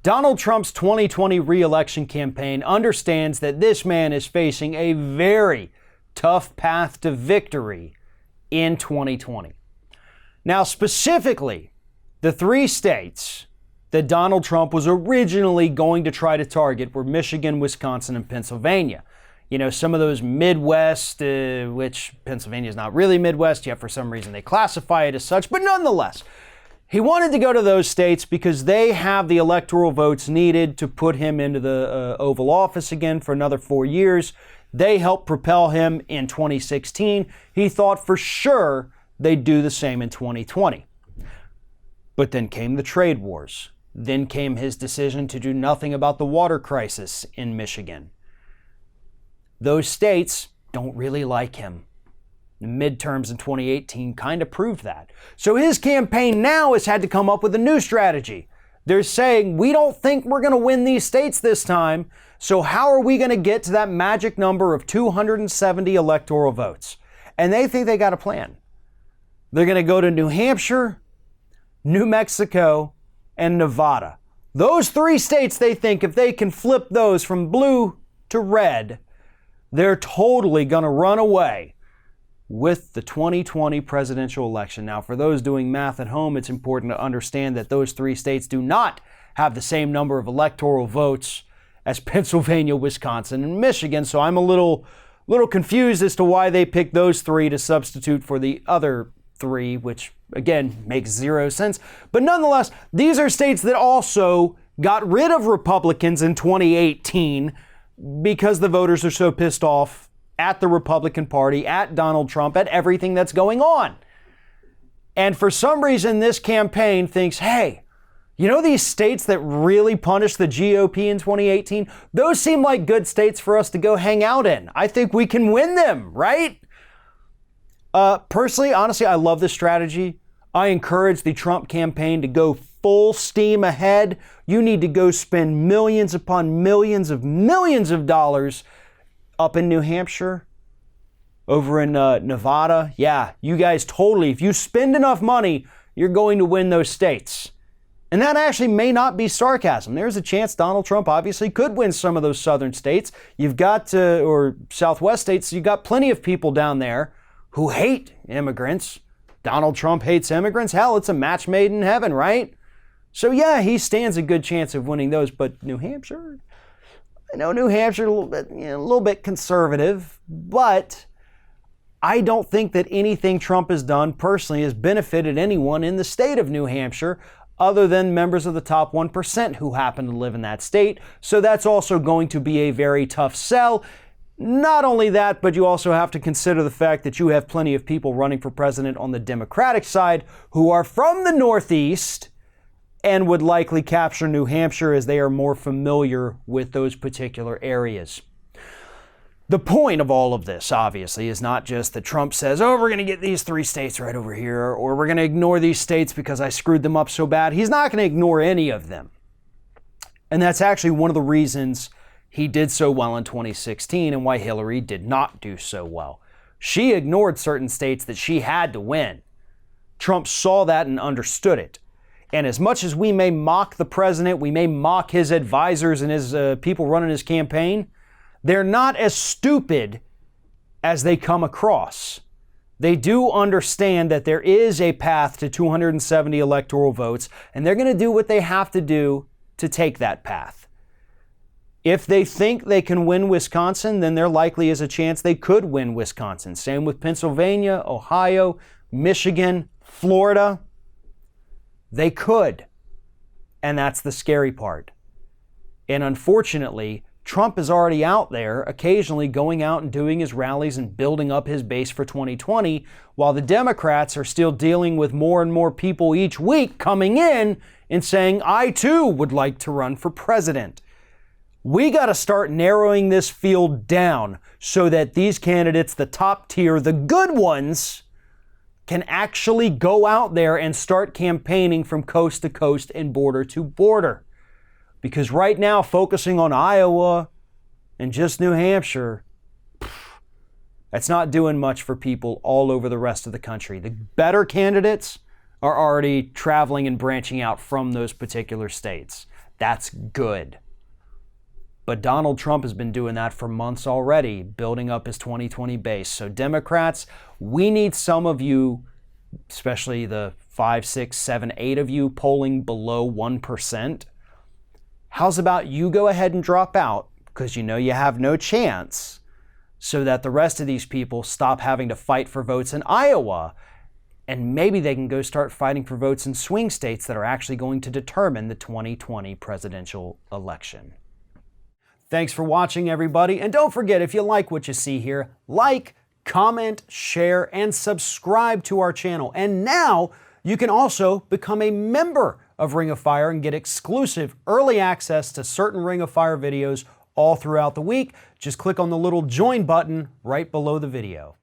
Donald Trump's 2020 re-election campaign understands that this man is facing a very tough path to victory in 2020. Now, specifically, the three states that Donald Trump was originally going to try to target were Michigan, Wisconsin, and Pennsylvania. You know, some of those Midwest, which Pennsylvania is not really Midwest, yet for some reason they classify it as such, but nonetheless, he wanted to go to those states because they have the electoral votes needed to put him into the Oval Office again for another 4 years. They helped propel him in 2016. He thought for sure they'd do the same in 2020. But then came the trade wars. Then came his decision to do nothing about the water crisis in Michigan. Those states don't really like him. The midterms in 2018 kind of proved that. So his campaign now has had to come up with a new strategy. They're saying, we don't think we're going to win these states this time, so how are we going to get to that magic number of 270 electoral votes? And they think they got a plan. They're going to go to New Hampshire, New Mexico, and Nevada. Those three states, they think if they can flip those from blue to red, they're totally going to run away with the 2020 presidential election. Now, for those doing math at home, it's important to understand that those three states do not have the same number of electoral votes as Pennsylvania, Wisconsin, and Michigan. So I'm a little confused as to why they picked those three to substitute for the other three, which again makes zero sense. But nonetheless, these are states that also got rid of Republicans in 2018 because the voters are so pissed off at the Republican Party, at Donald Trump, at everything that's going on. And for some reason, this campaign thinks, hey, you know these states that really punished the GOP in 2018? Those seem like good states for us to go hang out in. I think we can win them, right? Personally, honestly, I love this strategy. I encourage the Trump campaign to go full steam ahead. You need to go spend millions upon millions of dollars up in New Hampshire, over in Nevada. Yeah, you guys totally, if you spend enough money, you're going to win those states. And that actually may not be sarcasm. There's a chance Donald Trump obviously could win some of those southern states. You've got, or Southwest states, you've got plenty of people down there who hate immigrants. Donald Trump hates immigrants. Hell, it's a match made in heaven, right? So yeah, he stands a good chance of winning those. But New Hampshire, I know New Hampshire a little bit conservative, but I don't think that anything Trump has done personally has benefited anyone in the state of New Hampshire other than members of the top 1% who happen to live in that state. So that's also going to be a very tough sell. Not only that, but you also have to consider the fact that you have plenty of people running for president on the Democratic side who are from the Northeast and would likely capture New Hampshire as they are more familiar with those particular areas. The point of all of this, obviously, is not just that Trump says, oh, we're going to get these three states right over here, or we're going to ignore these states because I screwed them up so bad. He's not going to ignore any of them. And that's actually one of the reasons he did so well in 2016 and why Hillary did not do so well. She ignored certain states that she had to win. Trump saw that and understood it. And as much as we may mock the president, we may mock his advisors and his people running his campaign, they're not as stupid as they come across. They do understand that there is a path to 270 electoral votes, and they're going to do what they have to do to take that path. If they think they can win Wisconsin, then there likely is a chance they could win Wisconsin. Same with Pennsylvania, Ohio, Michigan, Florida. They could. And that's the scary part. And unfortunately, Trump is already out there occasionally going out and doing his rallies and building up his base for 2020, while the Democrats are still dealing with more and more people each week coming in and saying, I too would like to run for president. We got to start narrowing this field down so that these candidates, the top tier, the good ones, can actually go out there and start campaigning from coast to coast and border to border. Because right now, focusing on Iowa and just New Hampshire, that's not doing much for people all over the rest of the country. The better candidates are already traveling and branching out from those particular states. That's good. But Donald Trump has been doing that for months already, building up his 2020 base. So Democrats, we need some of you, especially the 5, 6, 7, 8 of you polling below 1%. How's about you go ahead and drop out because you know you have no chance, so that the rest of these people stop having to fight for votes in Iowa, and maybe they can go start fighting for votes in swing states that are actually going to determine the 2020 presidential election. Thanks for watching, everybody. And don't forget, if you like what you see here, like, comment, share, and subscribe to our channel. And now you can also become a member of Ring of Fire and get exclusive early access to certain Ring of Fire videos all throughout the week. Just click on the little join button right below the video.